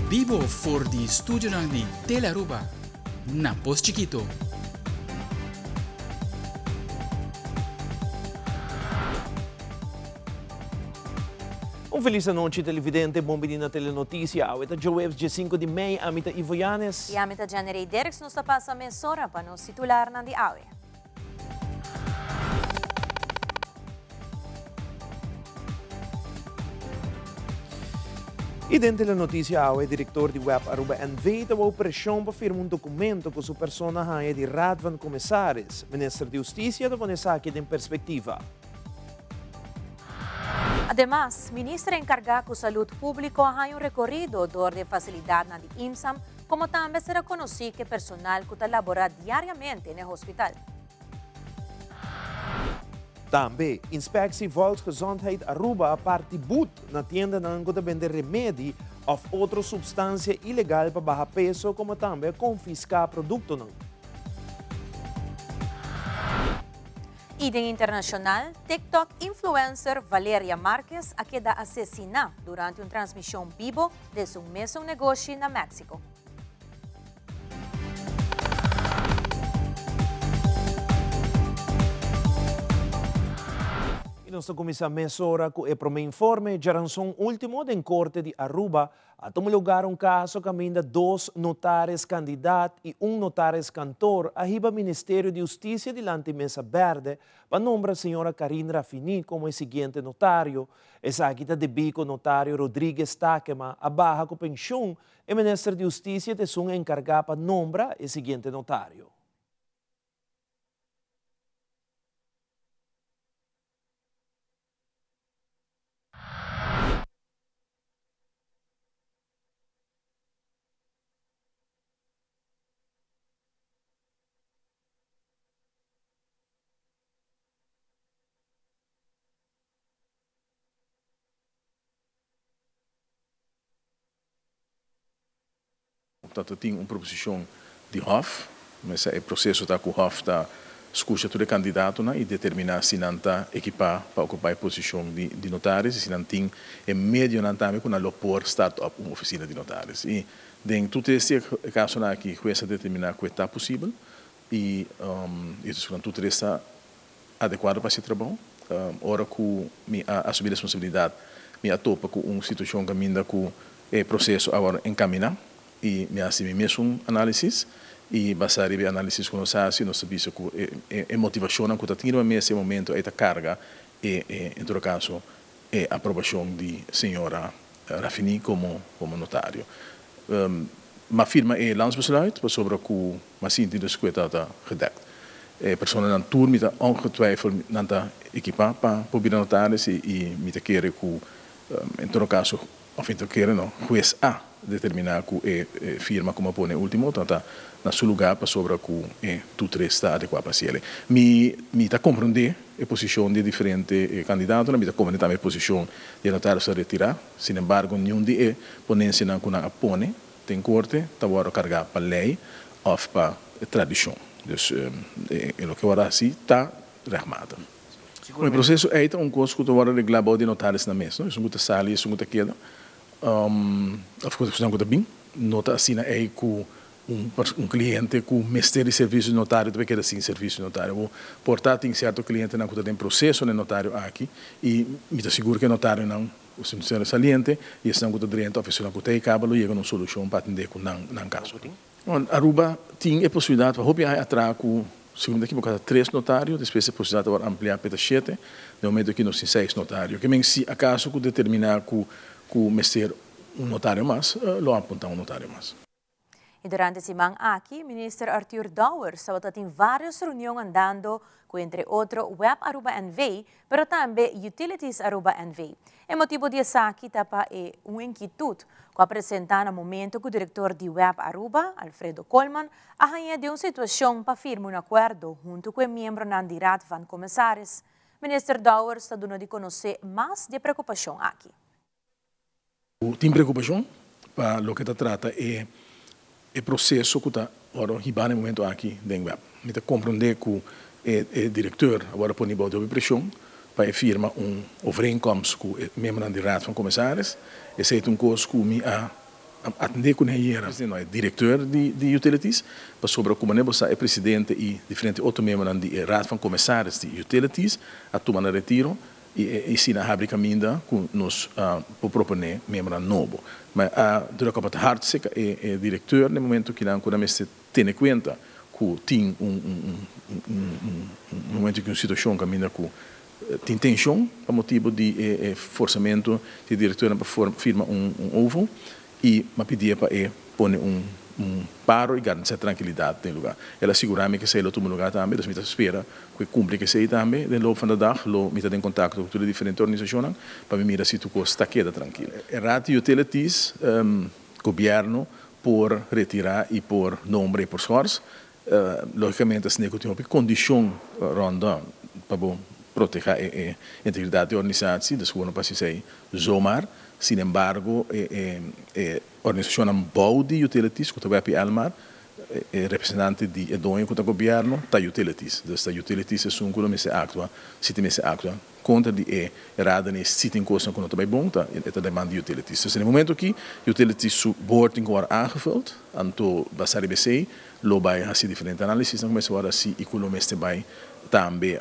Vivo for di studio ng ni Telaruba. Na Post Chiquito. Um feliz noite, televidente. Bom dia na Telenotícia. Ito Joeves, dia 5 de May, amita Ivo Yanes. E amita Janerei Dereks nos tapasa mesora pa nos titular ng di awe. E dentro da notícia, o diretor de web Aruba NV teve pressão para firmar documento com sua persona de Raad van Commissaris. Minister de Justiça teve nessa aqui em perspectiva. Además, ministra encargada com saúde pública ha recorrido dor de facilidade na de IMSAM, como também será conhecido que personal que labora diariamente no hospital. Também, Inspectie Volksgezondheid Aruba partibut na tienda na que vender remédio ou outra substância ilegal para baixar peso, como também confiscar produto não. E de internacional, TikTok influencer Valeria Marquez a queda assassinada durante uma transmissão vivo de seu mesmo negócio na México. E nós começamos a mesura com o informe de ranção último da Corte de Aruba a tomar lugar caso que ainda 2 notários candidatos e notário cantor a riba Ministério de Justiça de Mesa Verde para nombrar a senhora Karine Rafini como o seguinte notário. Essa aqui está de bico notário Rodrigues Takema a barra com pensão e o Ministério de Justiça te são encarregado para nombrar o seguinte notário. Portanto, tem uma proposição de Hof, mas o processo está com o Hof está escuta todo candidato e determinar se não está equipado para ocupar a posição de notários e se não tem meio não também com a lopor start-up uma oficina de notários. E dentro desse caso aqui, o juiz determinar que está possível e isso não tudo está adequado para esse trabalho. Ora que me assumir a responsabilidade, me atopa com uma situação que ainda com o processo agora encaminhar e me assumir mesmo análise e basar em análise com nós nós sabemos que a motivação que está tendo nesse momento é a carga e em todo caso a aprovação de senhora Rafini como notário. Mas firma é landsbesluit sobre que mas sim de escuta está gedekt. Persona na turma está ongetwijfeld não está equipada para publicar notários e me te querer que em todo caso of então querer não juiz a determinar que a firma como põe o último então na seu lugar para sobre que tudo está adequado para ele. Me está compreender a posição de diferentes candidatos, me está compreender também a posição de notário se retirar. Sin embargo, nenhum de ponência não que não põe tem corte está agora carregar para lei ou para tradição. Dus o que agora assim está armado. O processo é coisa que agora regulado de notários na mesa, isso muito sali, isso muito queda. Of course, não bem, nota assim é que cliente com mestre de serviço notário também quer assim serviço notário. Portanto, tem certo cliente não tem processo no notário aqui e me asseguro que o notário não o sincero saliente e estão com o direito a oficina que tem cabo e uma solução para atender com não caso. Aruba tem a possibilidade para roubar atrás com segundo aqui por causa 3 notários, depois a possibilidade de ampliar para 7, no momento que nós temos 6 notários. Que men se acaso que determinar que mestre notário mais, lo apontar notário mais. E durante semana aqui, ministro Arthur Douwer estava tendo várias reuniões andando com, entre outros, Web Aruba NV, pero também Utilities Aruba NV. O motivo desse aqui é uma inquietude que apresentar no momento que o diretor de Web Aruba, Alfredo Colman, arranha de uma situação para firmar acordo junto com o membro da Raad van Commissaris. Ministro Douwer está dando de conhecer mais de preocupação aqui. Tem preocupação para o que se trata é o processo que está agora no momento aqui dentro do web. Me está compreender que o diretor agora põe nível de pressão para firma overeenkomst com o membro da Raad van Commissaris. É uma coisa que me atender com ele, não é diretor de utilities, mas sobre como é presidente e diferentes outros membros da raad van commissaris de utilities, a tomar no retiro e se na abre caminho com nos proponer membro novo. Mas durante a parte hartstikke é diretor no momento que não começa a ter conta que tem momento que uma situação caminha com tem tensão a motivo de forçamento de diretor para firma ovo e me pedia para pôr paro e garantir a tranquilidade no lugar. Ela assegura-me que se ela toma lugar também, das mitas espera que cumpre que sei também, no longo da dag, lo mita em contato com todas as diferentes organizações para me mirar se tu está queda tranquila. Errati utilities, governo por retirar e por nome e por esforço, logicamente se negociam uma condição ronda para proteger a integridade da organização, das quais não passa sei zomaar. Sin embargo, a organização bouw de utilities, que também é Almar, representante de Edonho contra o governo, da utilities. Dus da utilities é um que se actua, se tem se actua contra de errada nesse sítio em coisa que não também bom, tá? É demanda de utilities. Dus no momento que utilities suporting agora aangevuld, anto basari BC, lo vai a diferente análises, não começa agora se economista vai também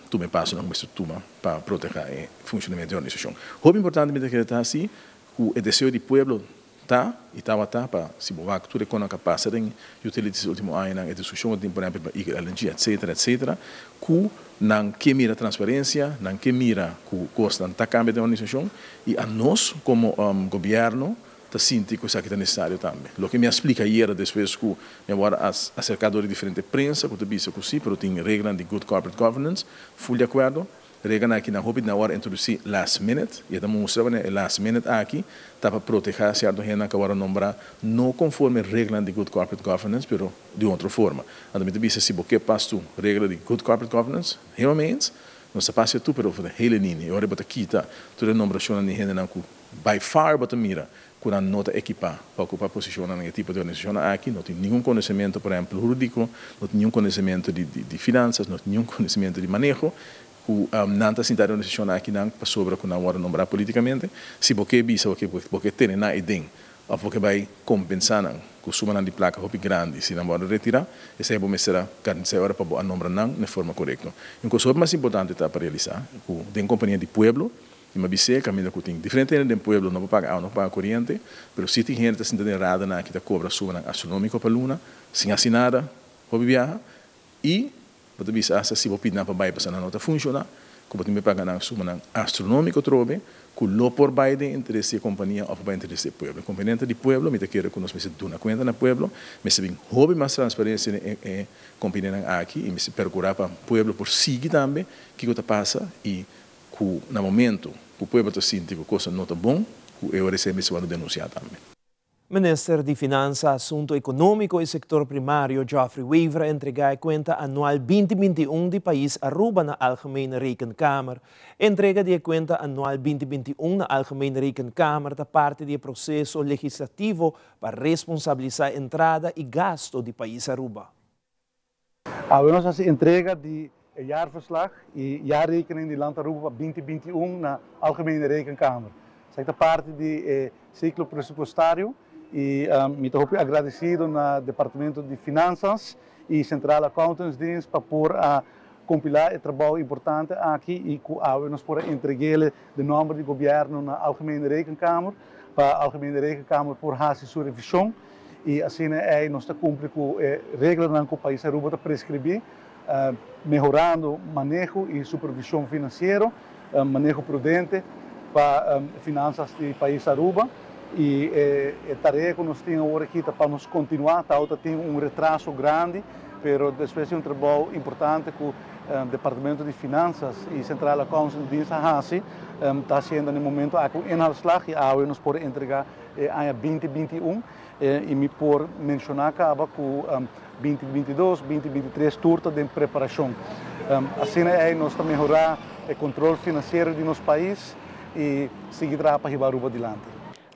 também passa na estrutura para proteger o funcionamento da organização. O importante é que está assim, o desejo do povo está e estava para se mover tudo com a capacidade de utilities último ano na discussão temporária para LNG, etc, que não que mira transparência, não que mira que custa não cambia da organização e a nós como governo está sinto que isso é necessário também. O que me explica ayer, depois que me agora acercado de diferente prensa, que eu disse que sim, mas tem regras de good corporate governance, full de acordo, regras aqui na hobby na hora introduzir last minute, e estamos mostrando que last minute aqui, está para proteger certo gente que agora nombrar não conforme regras de good corporate governance, mas de outra forma. Então, me disse se você passa regra de good corporate governance, realmente, não se passa tu, mas para hele nini, eu repito aqui, tá, toda a numeração de gente que by far bota mira, quando a nota equipar para ocupar posição nesse tipo de organização aqui, não tem nenhum conhecimento, por exemplo, jurídico, não tem nenhum conhecimento de finanças, não tem nenhum conhecimento de manejo, que não está sentado organização aqui não para sobre que não hora nombrar politicamente, se você bisa porque tem na ideia, ou porque vai compensar que suma de placa hopi grande, se não pode retirar, essa é bom será garantir hora para nombrar não de forma correta. Então, o mais importante está para realizar, que tem companhia de pueblo. E me disse caminho que tem diferente do pueblo não paga corrente, mas se tem gente sendo errada na que está cobra suma astronômico para luna, sem assinada, pode viajar e pode vir se você pedir para baixo para a nota funcionar, como tem me pagar na suma astronômico trobe, que lo por baixo de interesse da companhia ou para interesse do pueblo. Componente do pueblo, me quer que nós me se duna conta na pueblo, me se bem hobby mais transparência em companhia aqui e me se percurar para pueblo por seguir também que está passa e no momento que o povo está sentindo que a coisa não está bom, eu recebo isso para denunciar também. Ministro de Finanças, Assunto Econômico e Sector Primário, Geoffrey Weaver, entregou a conta anual 2021 do país Aruba na Algemene Rekenkamer. Entrega de conta anual 2021 na Algemene Rekenkamer da parte do processo legislativo para responsabilizar a entrada e gasto do país Aruba. A nossa entrega de jaarverslag e jaarrekening die Land Aruba 2021 na Algemene Rekenkamer. Zij é parte do ciclo pressupostário e me estou agradecido no Departamento de Finanças e Central Accountantsdienst para por compilar o trabalho importante aqui e que nós por entregar de nome do governo na Algemene Rekenkamer para a Algemene Rekenkamer por fazer sua revisão e assim nós está cumprindo com regras que o país Aruba está prescrever. Melhorando manejo e supervisão financeira, manejo prudente para finanças do país Aruba e a tarefa que nós temos agora aqui para nós continuar, tem retraso grande, mas depois é um trabalho importante que o Departamento de Finanças e Central Accountantsdienst está sendo no momento em inhaalslag e nós podemos entregar em 2021 e me por mencionar que 2022, 2023 turta de preparação. Assim nós estamos melhorar o controle financeiro de nosso país e seguir para Aruba adiante.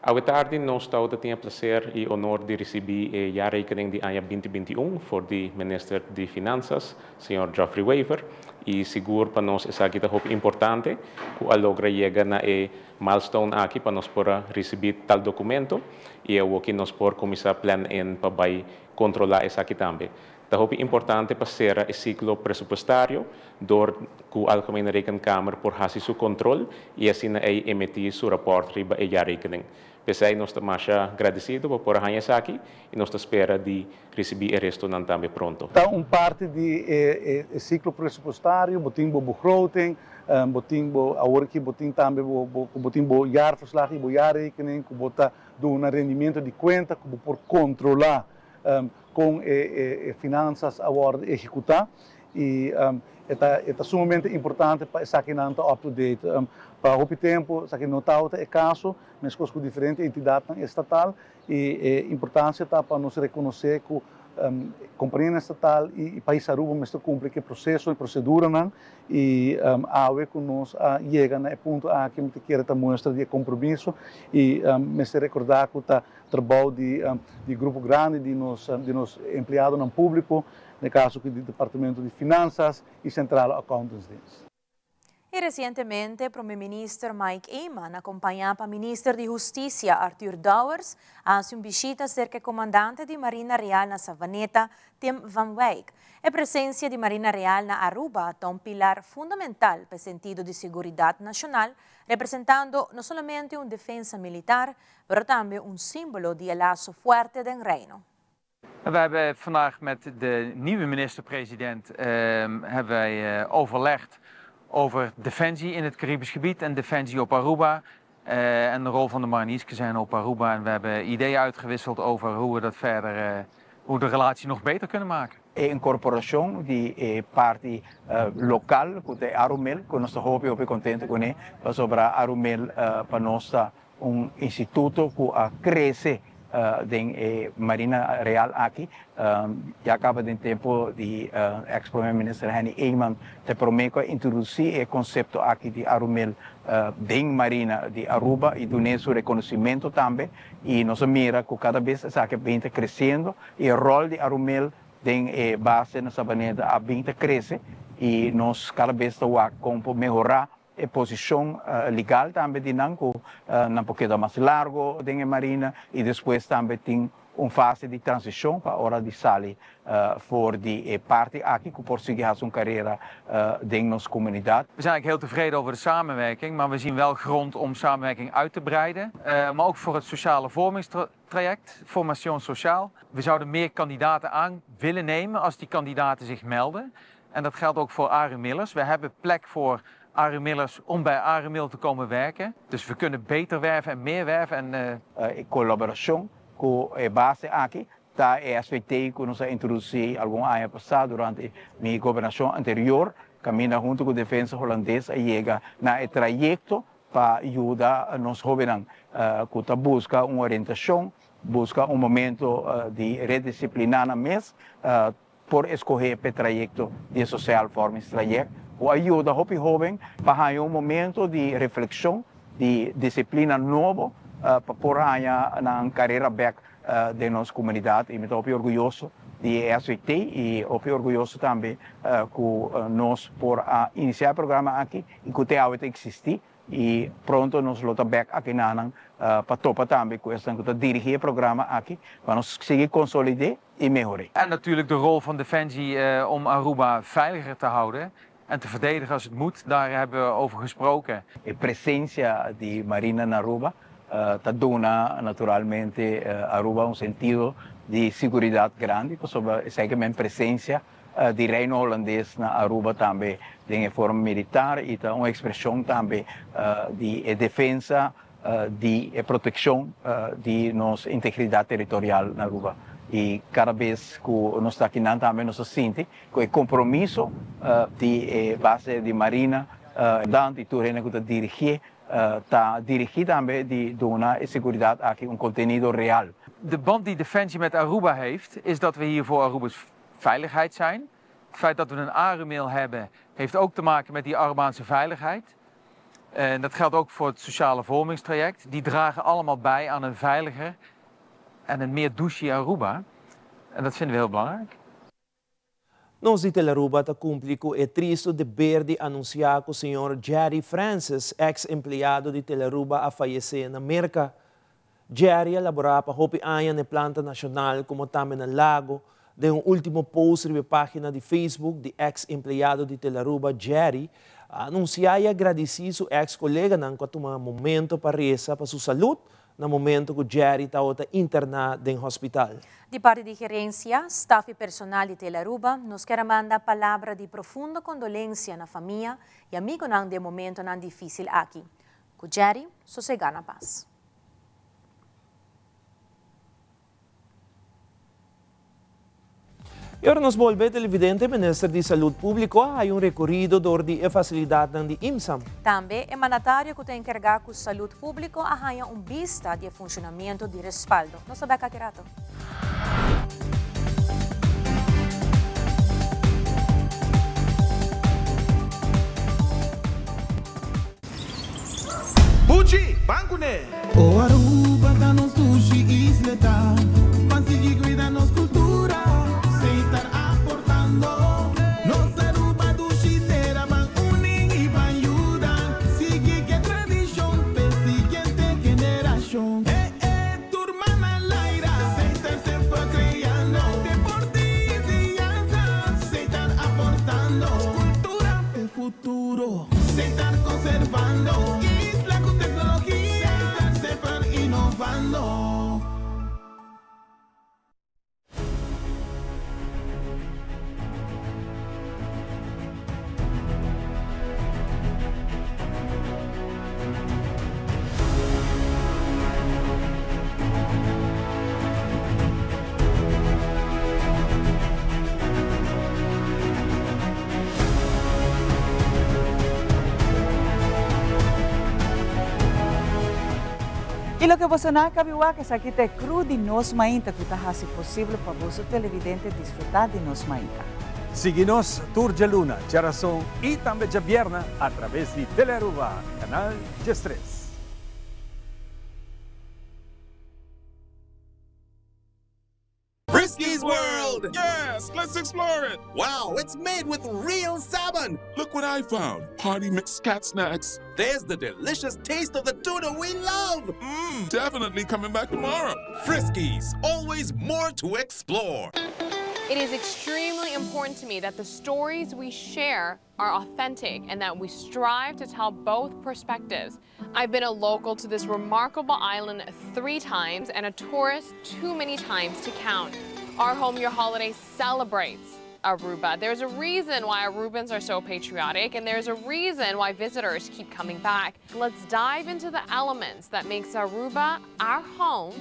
Ao tarde, nós temos prazer e honor de receber a jaarrekening de ano 2021 por o Ministro de Finanças, Sr. Geoffrey Weaver, e seguro para nós é aqui importante que a logra chegar na milestone aqui para nós poder receber tal documento e é o que nós podemos começar a planear para controlar isso aqui também. É importante para ser o ciclo pressupostário, door que a Algemene Rekenkamer por fazer seu controle e assim emitir seu rapport riba a jaarrekening. Pesai nós estamos agradecidos por poder ganhar aqui e nós esperamos de receber o resto também pronto. Então, parte do ciclo pressupostário, botimbo begroting, botimbo agora que botim também botimbo jaarverslag e jaarrekening, que bota do rendimento de conta, que por controlar com finanças a hora de executar e é sumamente importante para estar aqui up to date. Para o tempo, aqui notado é caso, mas com diferentes entidades estatal e a importância está para nos reconhecer que a companhia estatal e país Aruba mas cumpre que processo e procedura e a ver que nós chega no ponto a que me quer mostrar de compromisso e me se recordar que está trabalho de grupo grande de nos empregados no público, no caso do Departamento de Finanças e Central Accountants. E recentemente, o primeiro-ministro Mike Eyman acompanhava o ministro de Justiça Arthur Dowers a sua visita cerca do comandante de Marina Real na Savaneta, Tim Van Wyk. A presença de Marina Real na Aruba é um pilar fundamental para o sentido de segurança nacional, representando não somente uma defesa militar, mas também símbolo de laço forte do reino. We hebben vandaag met de nieuwe minister-president overlegd over defensie in het Caribisch gebied en defensie op Aruba en de rol van de mariniers zijn op Aruba. En we hebben ideeën uitgewisseld over hoe we dat verder, hoe de relatie nog beter kunnen maken. Incorporação de parte local, que é Arumel, que nós estamos muito contentes com ele, sobre Arumel para nós instituto que cresce da Marina Real aqui. Já acaba de tempo de ex-primeiro-ministro Henny Eyman te promete introduzir o conceito aqui de Arumel da Marina de Aruba e do nosso reconhecimento também. E nós mira que cada vez está crescendo e o rol de Arumel da base na Savaneta cresce e nós cada vez estamos a melhorar a posição legal também de Nanco, um pouquinho mais largo da Marina e depois também tem uma fase de transição para a hora de sair voor die parte aqui que por seguir a sua carreira de nossa comunidade. We zijn eigenlijk heel tevreden over de samenwerking, maar we zien wel grond om samenwerking uit te breiden. Maar ook voor het sociale vormingstraject, Formation Sociaal. We zouden meer kandidaten aan willen nemen als die kandidaten zich melden. En dat geldt ook voor Arumillers. We hebben plek voor Arumillers om bij Arumil te komen werken. Dus we kunnen beter werven en meer werven. Collaboração com a base aqui, da SVT que nós introduzimos algum ano passado durante minha governação anterior, caminha junto com a defesa holandesa e chega na trajeto para ajudar nos jovens que busca uma orientação, busca um momento de redisciplinar na mês, por escolher o trajeto de social forming traject, o ajuda o jovem para um momento de reflexão, de disciplina nova, para pôr na carreira back de nossa comunidade. E me estou orgulhoso de SVT e estou orgulhoso também que nós por iniciar o programa aqui e que até agora existir e pronto nós lota back aqui na para topar também com essa que dirigir o programa aqui para nós seguir consolidar e melhorar. En natuurlijk de rol van Defensie om Aruba veiliger te houden. En te verdedigen als het moet, daar hebben we over gesproken. A presença de Marina na Aruba dona naturalmente Aruba sentido de segurança grande, porque seguramente a presença de reino holandês na Aruba também de forma militar e uma expressão também de defesa, de proteção de nossa integridade territorial na Aruba. E cada vez que nós estamos aqui também nós sentimos que o compromisso de base de Marina dando e tudo que dirigir está dirigido também de donar segurança aqui conteúdo real. De band die Defensie met Aruba heeft, is dat we hier voor Aruba's veiligheid zijn. Het feit dat we een Arumil hebben, heeft ook te maken met die Arubaanse veiligheid. Dat geldt ook voor het sociale vormingstraject. Die dragen allemaal bij aan een veiliger en een meer douche Aruba. En dat vinden we heel belangrijk. Nós de Telearuba está cumprindo com o triste dever de anunciar que o senhor Jerry Francis, ex-empleado de Telearuba, a falecer na América. Jerry laborava para Hopi Anya na planta nacional, como também no Lago. De último post na página de Facebook de ex-empleado de Telearuba, Jerry, anunciar e agradecer seu ex-colega que tomou um momento para rezar para sua saúde, no momento que Jerry estava internado no hospital. De parte de gerência, staff e personal de Telearuba, nos quer mandar palavra de profunda condolência na família e amigo nang de momento nang difícil aqui. Com Jerry, sossegar na paz. E agora nos volve televidente, Ministro de Saúde Pública, há recorrido de facilidade de IMSAM. Também é mandatário que tem encarregado com saúde pública a vista de funcionamento de respaldo. Não sabe que rato. Buji, Bangune! O Aruba da nos sushi isleta, consegui cuidar nos cultura, sem estar aportando. Nos Aruba do Chitera, van uning e van ayudar. Sigue que tradição, pe siguiente generação. Turma na laira, sem estar se foi criando. Deportes e dança, sem estar aportando. Cultura é futuro, sem estar conservando. E lo que você não cabiua que aqui te cru de nos mainta que está assim possível para você televidente desfrutar de nos mainta. Siga-nos Turja Luna, Charason e também Javierna através de Telearuba, canal G3. Frisky's World! Yes, let's explore it! Wow, it's made with real salmon! Look what I found. Party mixed cat snacks. There's the delicious taste of the tuna we love! Definitely coming back tomorrow. Frisky's, always more to explore. It is extremely important to me that the stories we share are authentic and that we strive to tell both perspectives. I've been a local to this remarkable island 3 times and a tourist too many times to count. Our Home Your Holiday celebrates Aruba. There's a reason why Arubans are so patriotic, and there's a reason why visitors keep coming back. Let's dive into the elements that makes Aruba our home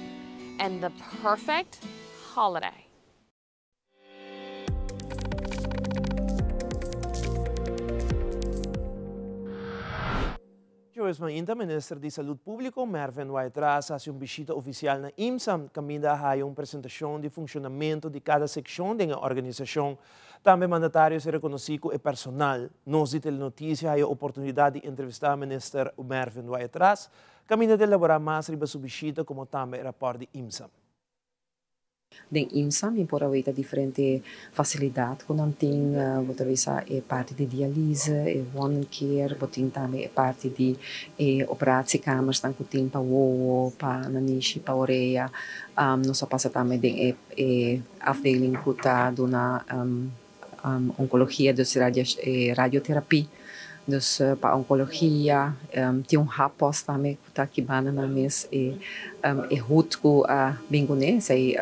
and the perfect holiday. Hoje ainda o Ministro de Saúde Pública, Mervyn White-Ras, faz uma visita oficial na IMSAM, caminha a uma apresentação de funcionamento de cada secção da organização. Também mandatário se reconhecido e personal. Nós de Telenotícia a oportunidade de entrevistar o Ministro Mervyn White-Ras, caminha de elaborar mais sobre sua visita, como também rapport de IMSAM. Den IMSAM importa diferente facilidade quando tem parte de diálise, one care, botin também parte de operatiekamer staan kutin pa wowo, pa nanishi, pa oreia, nós passa também de afdeling kuta dona oncologia, dus radioterapia. Dus para oncologia, tem rapos também que está kibana na mes hutku a bingune, sei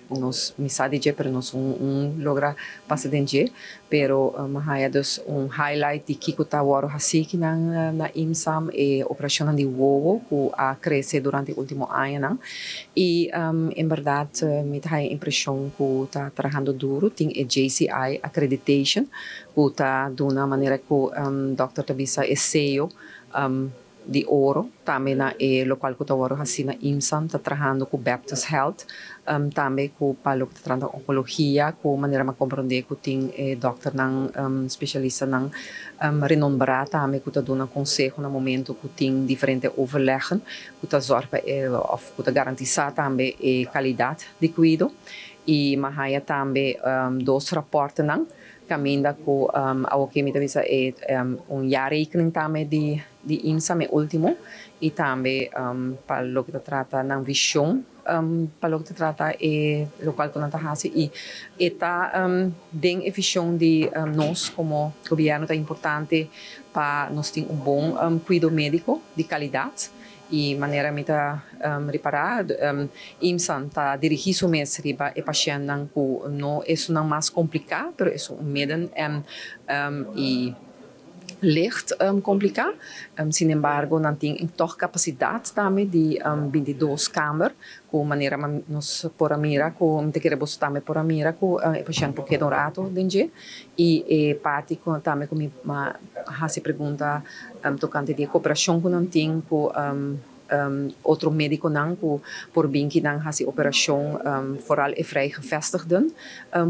nos misade je pero nos logra passa dentje, pero mahaya dos highlight de kiko tá waro hasiki na IMSAM operação de wowo que a cresce durante o último ano e em verdade me dá a impressão que está trabalhando duro, tem a JCI accreditation que está de uma maneira que Dr. Tabisa é CEO de Ouro, também na local que eu trabalho assim na IMSAM, está trabalhando com Baptist Health, também com o que trata oncologia, com maneira de compreender que tem doctor especialista não renombrado, também que está dando conselho no momento que tem diferentes overleggen, que está zorga of que está garantizar também a qualidade de cuidado e mahaya também dois raportes não caminda com ao que me avisa jaarrekening também de IMSA é último e também para o que trata na visão para o que trata local que nós fazemos e está bem a visão de nós como governo é importante para nós ter bom cuidado médico de qualidade e maneira de reparar IMSA está dirigido mais riba e paciente não é não mais complicado, mas é medo e licht complicado. Sin embargo, não tem toch capacidade também de 22 câmaras, com maneira nos por a mira, com muita que rebus também por a mira, com o paciente porque dourado dentro e parte com também com se pergunta tocante de cooperação com não tem com outro médico não por bem que não faz operação vooral é vrij gevestigden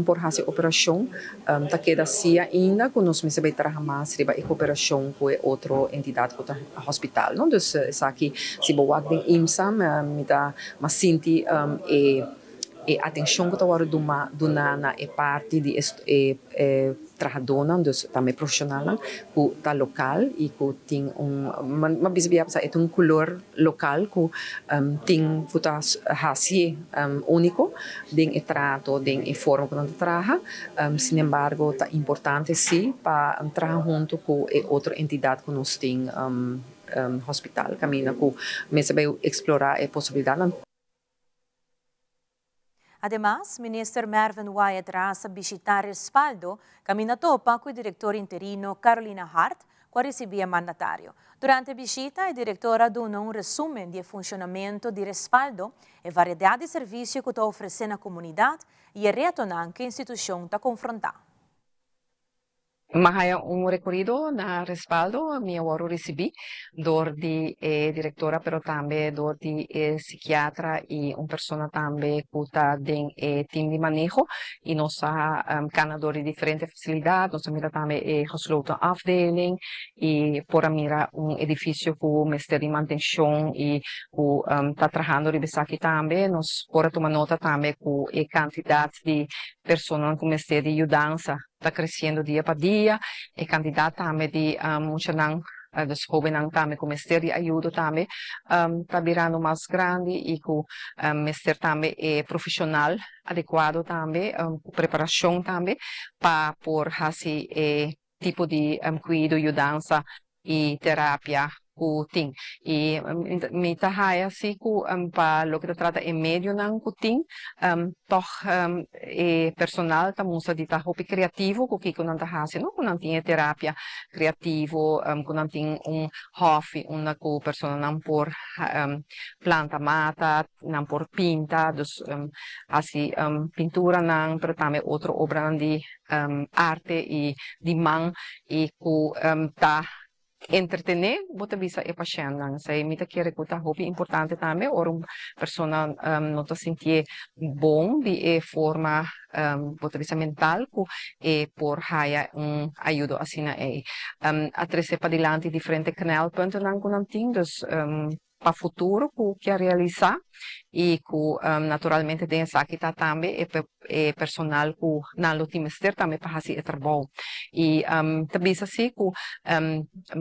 por fazer operação tá queda assim ainda com nós mesmo trabalhar mais riba e cooperação com outra entidade com o hospital não dus aqui se boa de IMSA me dá mas senti e atenção que eu agora do na é parte de trabalhadora, dus também profissional, que está local e que tem uma bisbia é um color local que tem que está único, tem trato, tem forma que não trabalha, sin embargo, está importante sim para trabalhar junto com outra entidade que nós tem hospital, caminha que mesmo vai explorar a possibilidade. Además, Minister Mervyn Wyatt Rasa visitar respaldo caminato pa com o diretor interino Carolina Hart, que recebia mandatário. Durante a visita, a diretora deu resumo de funcionamento de respaldo e variedade de serviços que está oferecendo à comunidade e a retornar que a instituição está confrontada. Mahaya recorrido na respaldo, mi oro recebi, door di diretora, pero também door di psiquiatra e persona também que está em team de manejo e nós canador de diferentes facilidades, nós mira também gesloten afdeling e por mira edifício com mestre de manutenção e que está trabalhando de aqui também, nós por tomar nota também com a quantidade de pessoas com mestre de ajudança está crescendo dia para dia e candidato também de muitos dos jovens também com mestre de ajuda também está virando mais grande e com mestre também é profissional adequado também preparação também para por fazer tipo de cuidado, ajudança e terapia kuting e mita haya si ku pa lo que trata en medio ng kuting toch personal tamusa di hopi creativo ku kiko nang tahasi no kunang tinha terapia creativo kunang ting hobby una ku persona nang por planta mata nang por pinta dus asi pintura nang pero tame otro obra di arte e di man e ku ta entretener, bota bisa e paixão, sei mita querer que tá hobby importante também, or persona não tá sentir bom de forma bota bisa mental e por haya ajuda assim a trazer para diante diferente canalpunten não com anting, dus para futuro que realizar e que naturalmente tem essa aqui tá também é personal que na lutimester também para fazer trabalho e também assim que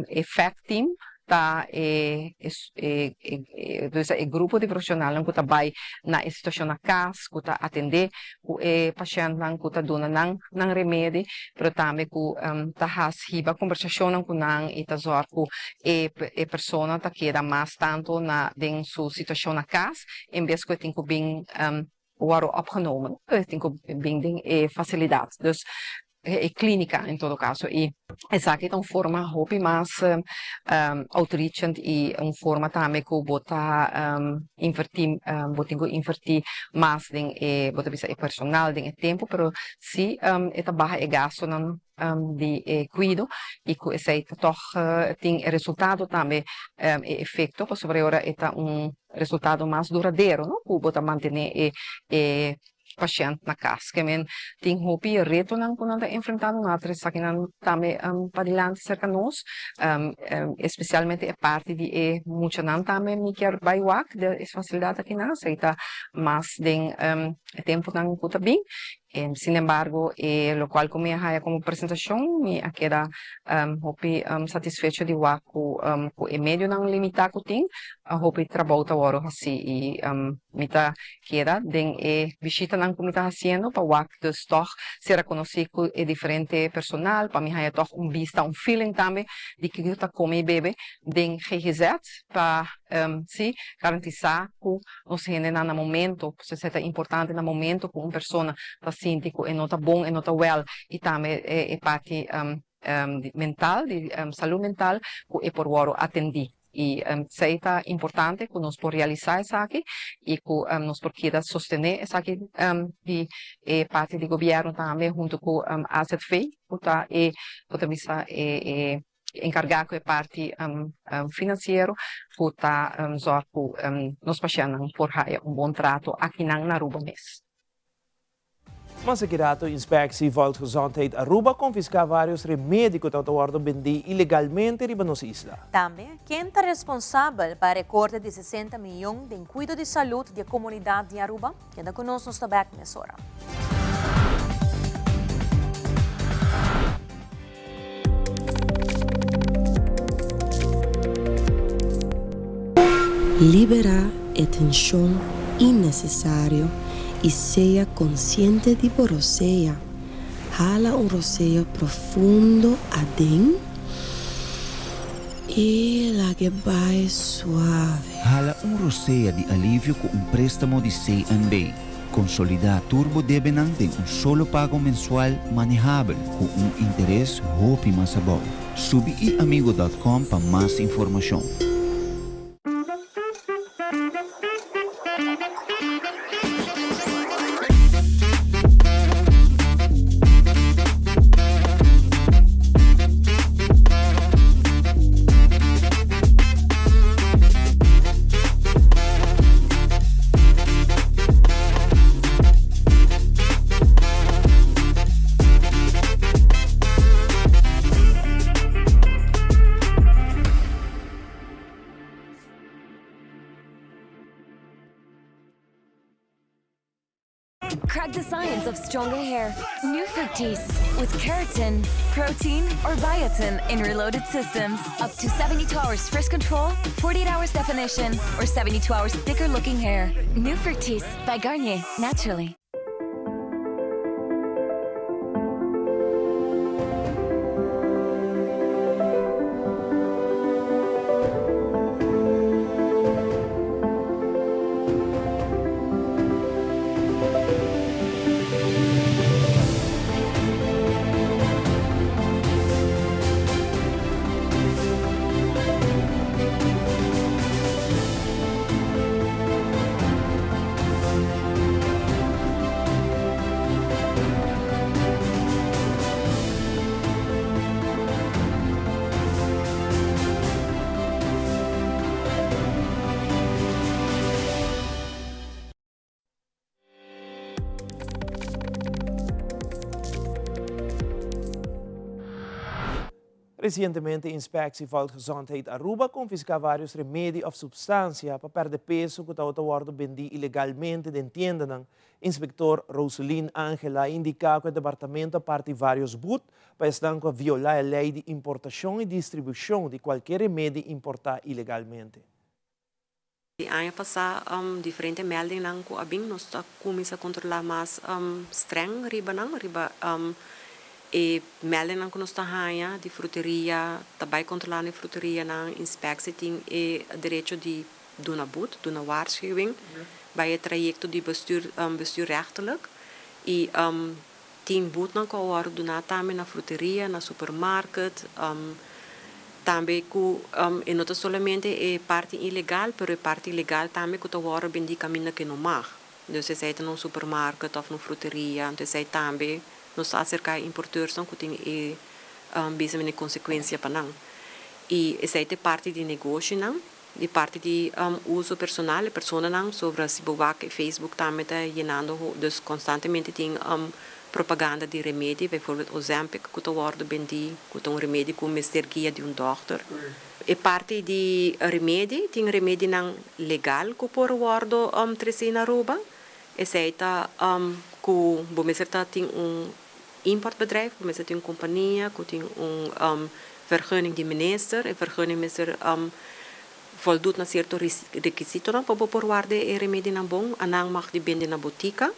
effective tá grupo de profissionais que trabalha na situação na casa que tá atender que paciente não que tá dando não remédio, pero também que tá fazendo conversação com não e tá zorg que pessoa tá queda mais tanto na den sua situação na casa em vez que tem que bem worden opgenomen, tem que bem facilidades. Dus clínica em todo caso. E essa aqui é uma forma hobby mais outreaching e uma forma também que botar invertir mais em botar bisa personal em tempo, pero se esta barra é gasto não de cuido e que esse toch tem resultado também efeito, para sobre ora é resultado mais duradouro, não? Que botar manter paciente na casa. Que men tem hobby reto nang kuno ta enfrentado na tres aqui nan também para dilante cerca nós, especialmente a parte de muito nan também me quer baiwak de facilidade aqui na aceita mas den tempo nang puta bem. Sin embargo, lo cual como como apresentação me queda hobby satisfecho de waku o medio nang limita ko ting hobby trabalho tawaro assim e me tá queda den visita nang comita haciendo para wak dus toch ser conocido e diferente personal para mim há toch vista feeling também de que eu tá come bebe den GGZ para sim garantizar que nos genera no momento se é importante no momento com uma pessoa tá síntico e nota bom e nota well e também é parte mental de saúde mental que é por waro atendi e sei tá importante que nós por realizar isso aqui e que nós por querer sostener isso aqui de parte do governo também junto com a AZF tá e potenciar encargar com a parte financeira para só que nós pacientes por bom trato aqui na Aruba mesmo. Mas a Inspectie Volksgezondheid Aruba confisca vários remédios que estão vendidos ilegalmente em nossa isla. Também, quem está responsável para o recorte de 60 milhões de cuidado de saúde da comunidade de Aruba? Queda conosco nos tabak nessa hora. Libera a tensão innecessária e seja consciente de roceia. Hala roceio profundo adentro e largue vai suave. Hala roceia de alívio com préstamo de CNB. Consolidar Turbo Debenang de solo pago mensual manejável com interesse hopi mais bom. Subiamigo.com para mais informação. Crack the science of stronger hair. New Fructis with keratin, protein, or biotin in reloaded systems. Up to 72 hours frizz control, 48 hours definition, or 72 hours thicker looking hair. New Fructis by Garnier, naturally. Recentemente, a Inspectie Volksgezondheid Aruba confisca vários remédios ou substâncias para perder peso que estão sendo vendidos ilegalmente dentro de tiendas. Inspector Roselyn Angela indica que o departamento parte vários buts para estar violar a lei de importação e distribuição de qualquer remédio importado ilegalmente. Ano passado, diferentes meldingen que nós começamos a controlar mais streng riba e meldingen que nós temos de fruteria, também controlar a fruteria na inspectie tem o direito de doen een waarschuwing bij het traject die bestuurrechtelijk. Tem boot na kaor donar também na fruteria, na supermarket, também ku e não solamente é parte ilegal, pero é parte ilegal também que kaor bendi caminho que não mag. Dus se sai num supermarket of numa fruteria, então sai também nos acercar importadores que tem bisa uma consequência para não. E essa é parte de negócio não, de parte de uso personal, a pessoa não sobre se bobak e Facebook também está llenando, dus constantemente tem propaganda de remédio, bijvoorbeeld Ozempic, que está worden bendi, que remédio com mestergia de dokter. E parte de remédio, tem remédio não legal que por worden trecena Aruba. Essa é que bomesserta tem importbedrijf, bomesserta tem companhia, que tem vergunning de minister, e vergunning minister voldoet na certo requisito não para por guardar e remédio não bom, anang mag de bende na botica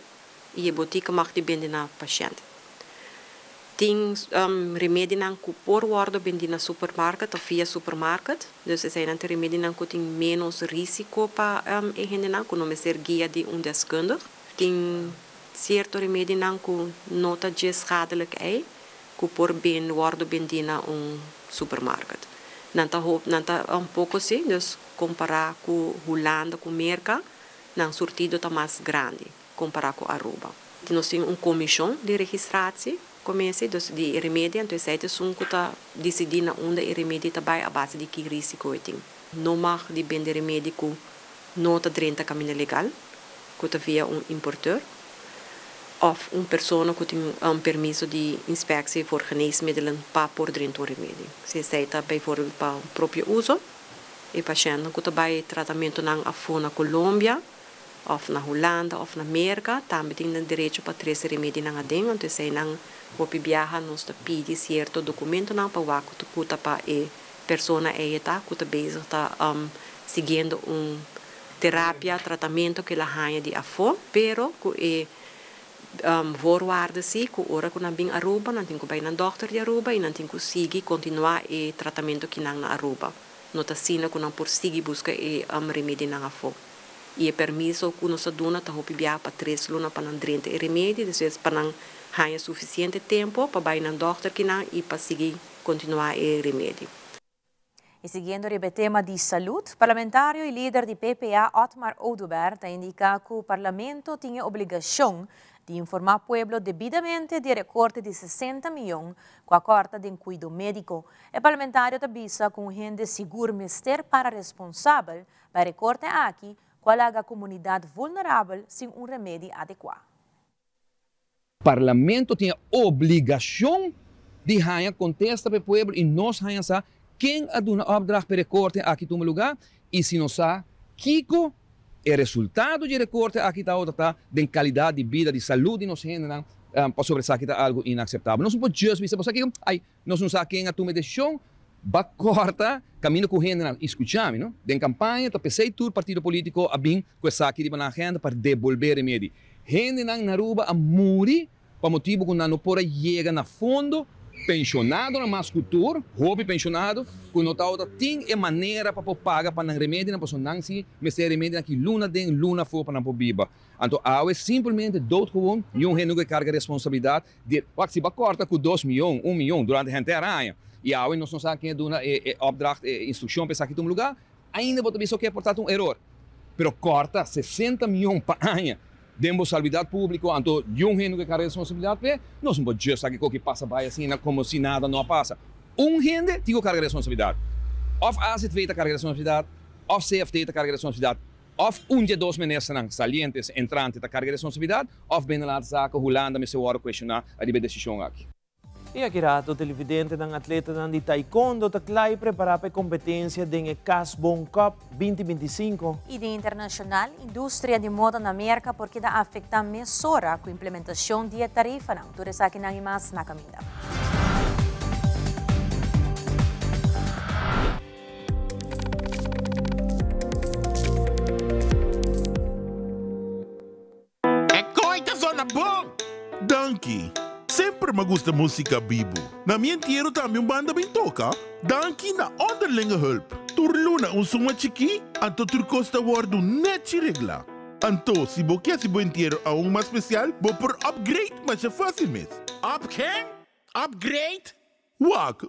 e a botica mag de bende na paciente. Tem remédio não que por guardar bende na supermarket ou via supermarket, dus é não ter remédio não que tem menos risco para e gente não que não ser guia de deskundig. Tem certo remédio não que nota de schadelijk é, que por bem guardar bende na supermarket. Nanta pouco assim, dus comparar com Holanda, com Merca, não surtido está mais grande, comparar com Aruba. Nós temos comissão de registração, dus de remédio, então essa é que está decidindo onde o remédio está a base de que risco tem. Não mag de vender remédio com nota 30 caminho legal, que está via importeur, of pessoa que tem permisso de inspectie voor geneesmiddelen para por dentro do remédio. Se aceita, bijvoorbeeld, para o próprio uso, e paciente que trabalha tratamento na na Colômbia, ou na Holanda, ou na América, também tem direito para trazer remédio na dentro, então se não pode viajar, nós pede certo documento não para o que para a pessoa que está bezig está seguindo terapia, tratamento que ela ganha de afo, pero que voorwaarden zie, que ora que não vem Aruba, não tem que ir na dokter de Aruba e não tem que seguir, continuar o tratamento que não na Aruba. Não está sendo que não por seguir busca o remédio não afo. E o permisso que nós damos está hopibiar para 3 lunas para não drente o remédio, depois para não ganhar suficiente tempo para ir na dokter que não e para seguir, continuar o remédio. E seguindo o tema de saúde, parlamentário e líder de PPA, Otmar Oudouber, indica que o parlamento tinha obrigação de informar o pueblo devidamente de recorte de 60 milhões com a corta de cuidado médico. O parlamentário avisa com gente seguro mister para responsável para recorte aqui, qual a comunidade vulnerável sem remédio adequado. O parlamento tinha obrigação de ganhar contesta para o pueblo e nós ganhamos quem a dona opdracht para recorte aqui no lugar e se nós sabe Kiko o resultado de recorte aqui está outra de qualidade de vida, de saúde nos generam para sobressair que está algo inaceitável. Nós não podemos dizer, você aqui, nós não sabemos quem a toma decisão, vai corta caminho com o general, escutamos, não? De campanha, está pensei tudo partido político a bem com essa aqui na agenda para devolver remédio. General na Aruba a morrer por motivo que não pode chegar na fundo pensionado na mais cultura, hobby pensionado, que não tem maneira para pagar para remédio, não não se meter remédio aqui luna den luna for para não biba. Então, é simplesmente dood gewoon, não tem que carga responsabilidade de, wat se corta com 2 milhões, 1 milhão durante a inteira e a nós não sabemos quem dona opdracht, instrução para aqui no lugar, ainda vou também só que portanto erro. Pero corta 60 milhões para ano. Demos salvidade pública, então, não tem que carregar responsabilidade, nós não podemos dizer que passa by assim, como se nada não passa. Gente tem que carregar responsabilidade. Of AZV tem que carregar responsabilidade, of CFT tem que carregar responsabilidade, of de 2 ministros salientes, entrantes, tem que carregar responsabilidade, of Benelux zaken, Holanda, met z'n questionar a decisão aqui. E aqui rato, o televidente ng atleta de taekwondo está claro preparar para a competência do Casbon Cup 2025. E de internacional, indústria de moda na América porque dá afeta mesura com a implementação de tarifa não. Tudo isso aqui na imas na caminho. É coita zona bom! Donkey! Sempre me gusta música bibo. Na minha entierro também banda bem toca. Danke na onderlinge hulp. Turluna un suma chiki, anto turcosta wordu net regla. Então, se você quer se inteiro a mais especial, vou por upgrade, mas é fácil mesmo. Quem? Upgrade? Wak.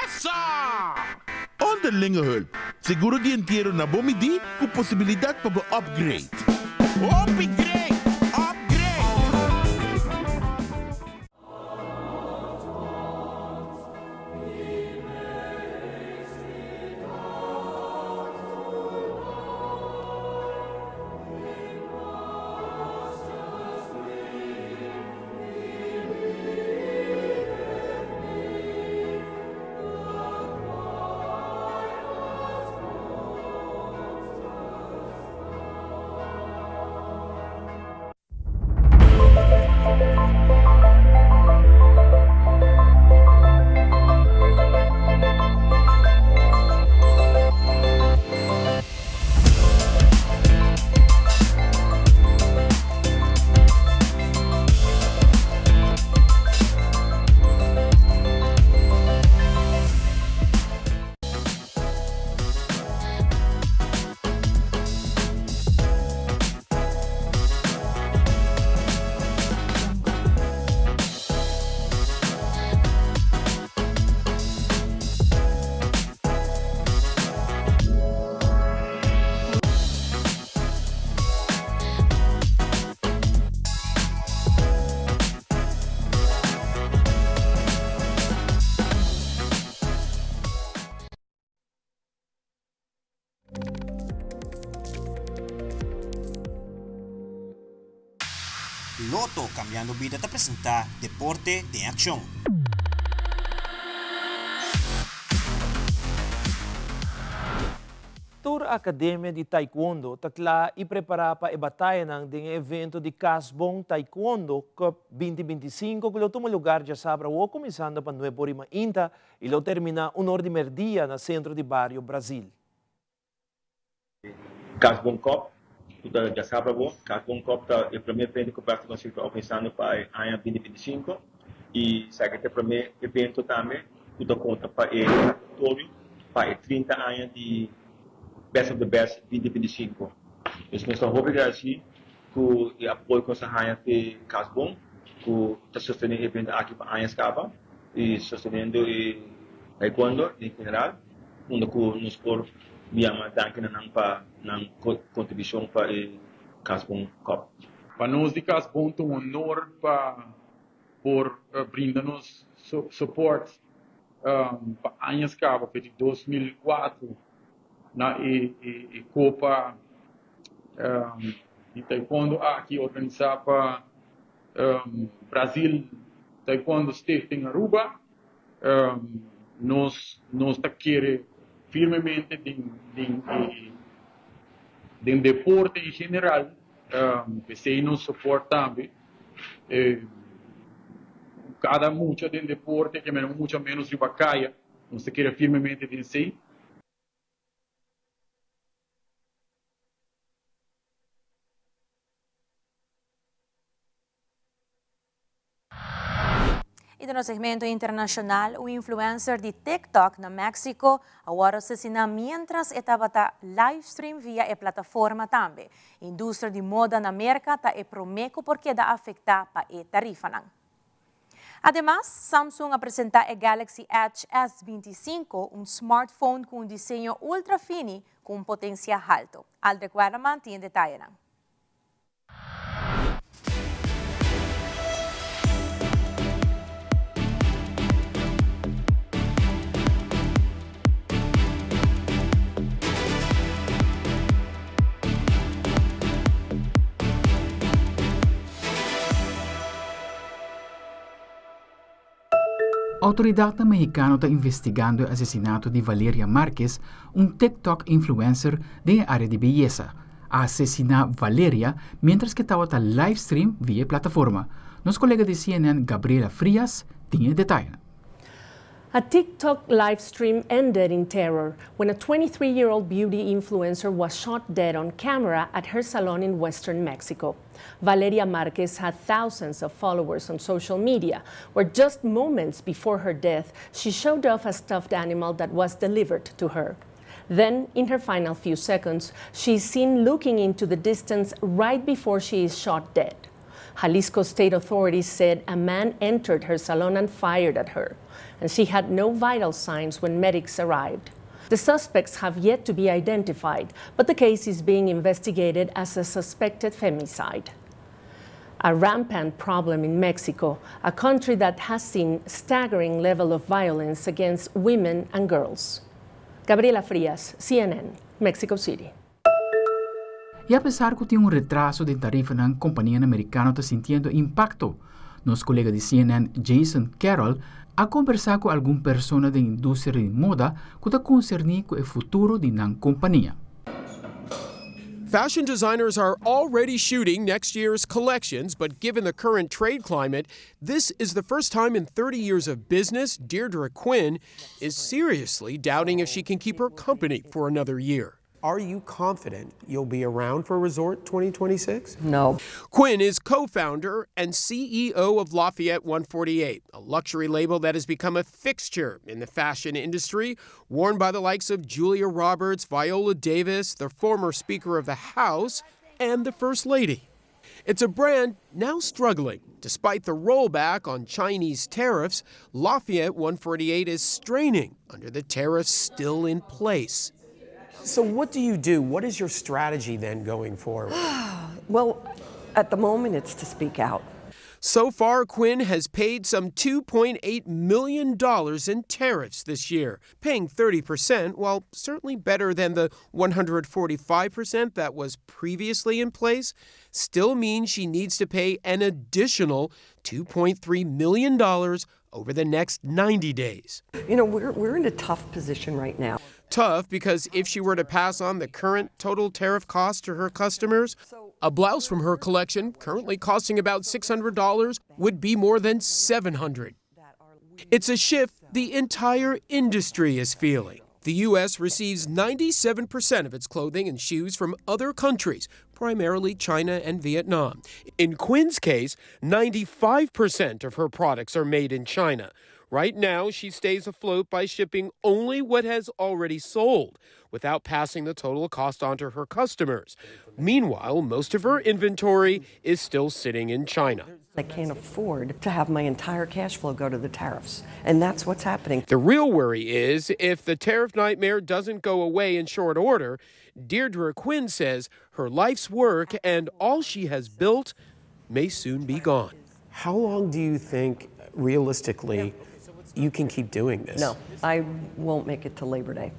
Essa! Onderlinge hulp. Seguro die inteiro na bom midi, com possibilidade para upgrade. Upgrade! Loto Cambiando Vida te presenta Deporte de Acción. Tour Academia de Taekwondo takla i-prepara pa batalha ng ding evento de Casbon Taekwondo Cup 2025 que lo toma lugar já sabra o começando pa 9h30 e lo termina 1h30 na centro de Barrio, Brasil. Casbon Cup, já sabra o Casbon Cup é o primeiro evento que o Brasil está organizando para o ano 2025 e segue o primeiro evento também que conta para o 30 anos de Best of the Best 2025. Nós estamos obrigados que o apoio com essa rainha de Casbon, que está sustentando o evento aqui para a Rainha Escapa e sustentando o Taekwondo em geral, onde nós por viamos daqui para a contribuição para o Casbon Cup. Para nós de Casbon é honor por brindar-nos suporte para a Rainha Escapa de 2004. Na Copa de Taekwondo aqui organizada Brasil Taekwondo State em Aruba, nós queremos firmemente de deporte em geral, que nos suporta também, cada muito de deporte que menos muito menos de bacaia, nós queremos firmemente de si. E no segmento internacional, o influencer de TikTok na México agora assassina mientras estava live stream via a plataforma também. Indústria de moda na América está promeco porque da afecta pa a tarifa nang. Además, Samsung apresenta a Galaxy Edge S25, um smartphone com desenho ultra fino com potência alto. Aldrich Wernemann tem detalhe nang. A autoridade mexicana está investigando o assassinato de Valeria Márquez, TikTok influencer de área de belleza. Assassina Valeria mientras que estaba live stream via plataforma. Nos colega de CNN, Gabriela Frias, tiene detalle. A TikTok live stream ended in terror when a 23-year-old beauty influencer was shot dead on camera at her salon in western Mexico. Valeria Márquez had thousands of followers on social media, where just moments before her death, she showed off a stuffed animal that was delivered to her. Then, in her final few seconds, she is seen looking into the distance right before she is shot dead. Jalisco state authorities said a man entered her salon and fired at her, and she had no vital signs when medics arrived. The suspects have yet to be identified, but the case is being investigated as a suspected femicide. A rampant problem in Mexico, a country that has seen staggering level of violence against women and girls. Gabriela Frias, CNN, Mexico City. E apesar que tem retraso de tarifa na companhia americana está sentindo impacto, nosso colega de CNN, Jason Carroll, a conversar com alguma pessoa da indústria de moda que está concernida com o futuro de na companhia. Fashion designers are already shooting next year's collections, but given the current trade climate, this is the first time in 30 years of business Deirdre Quinn is seriously doubting if she can keep her company for another year. Are you confident you'll be around for Resort 2026? No. Quinn is co-founder and CEO of Lafayette 148, a luxury label that has become a fixture in the fashion industry, worn by the likes of Julia Roberts, Viola Davis, the former Speaker of the House, and the First Lady. It's a brand now struggling. Despite the rollback on Chinese tariffs, Lafayette 148 is straining under the tariffs still in place. So what do you do? What is your strategy then going forward? Well, at the moment, it's to speak out. So far, Quinn has paid some $2.8 million in tariffs this year. Paying 30%, while certainly better than the 145% that was previously in place, still means she needs to pay an additional $2.3 million over the next 90 days. You know, we're in a tough position right now. Tough because if she were to pass on the current total tariff cost to her customers, a blouse from her collection, currently costing about $600, would be more than $700. It's a shift the entire industry is feeling. The U.S. receives 97% of its clothing and shoes from other countries, primarily China and Vietnam. In Quinn's case, 95% of her products are made in China. Right now, she stays afloat by shipping only what has already sold, without passing the total cost on to her customers. Meanwhile, most of her inventory is still sitting in China. I can't afford to have my entire cash flow go to the tariffs, and that's what's happening. The real worry is if the tariff nightmare doesn't go away in short order, Deirdre Quinn says her life's work and all she has built may soon be gone. How long do you think, realistically, you can keep doing this? No, I won't make it to Labor Day.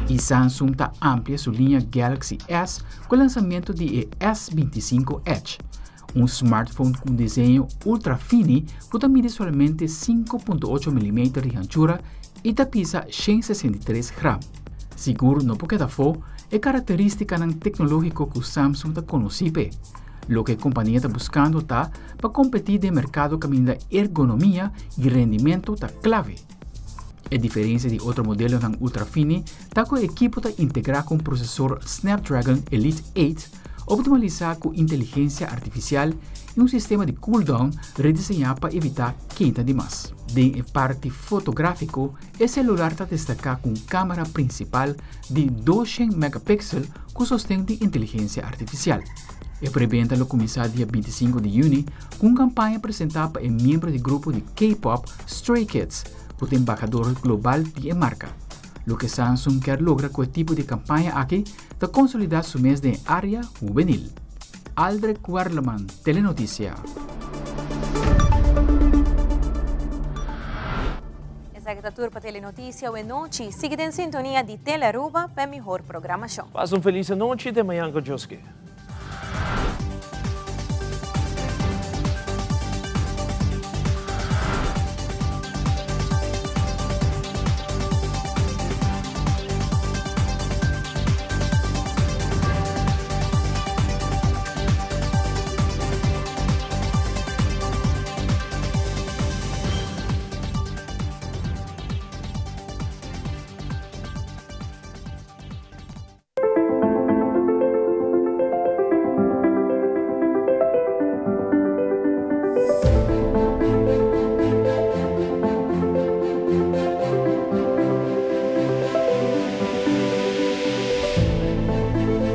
E Samsung está amplia sua linha Galaxy S com o lançamento de S25 Edge, smartphone com desenho ultra fino que mide somente 5.8 mm de anchura e pesa 163 gramas. Seguro não porque da fo é característica tecnológico que o Samsung está conhecido. Lo que a companhia está buscando para competir no mercado caminho da ergonomia e rendimento está clave. A diferença de outro modelo ultra fino está que o equipo está integrado com um processor Snapdragon Elite 8, optimizado com inteligência artificial e um sistema de cooldown redesenhado para evitar queima demais. De parte fotográfica, o celular está destacado com câmera principal de 200 megapixels com sustento de inteligência artificial. A preventa lo começar dia 25 de junho com uma campanha apresentada para membro do grupo de K-pop Stray Kids, por embajador global de marca. Lo que Samsung quer lograr com o tipo de campanha aqui é consolidar su mês de área juvenil. Aldrich Warleman, Telenotícia. Essa é a turma Telenotícia e noite. Siga em sintonia de Telearuba para melhor programação. Faça feliz noite de manhã com Joski.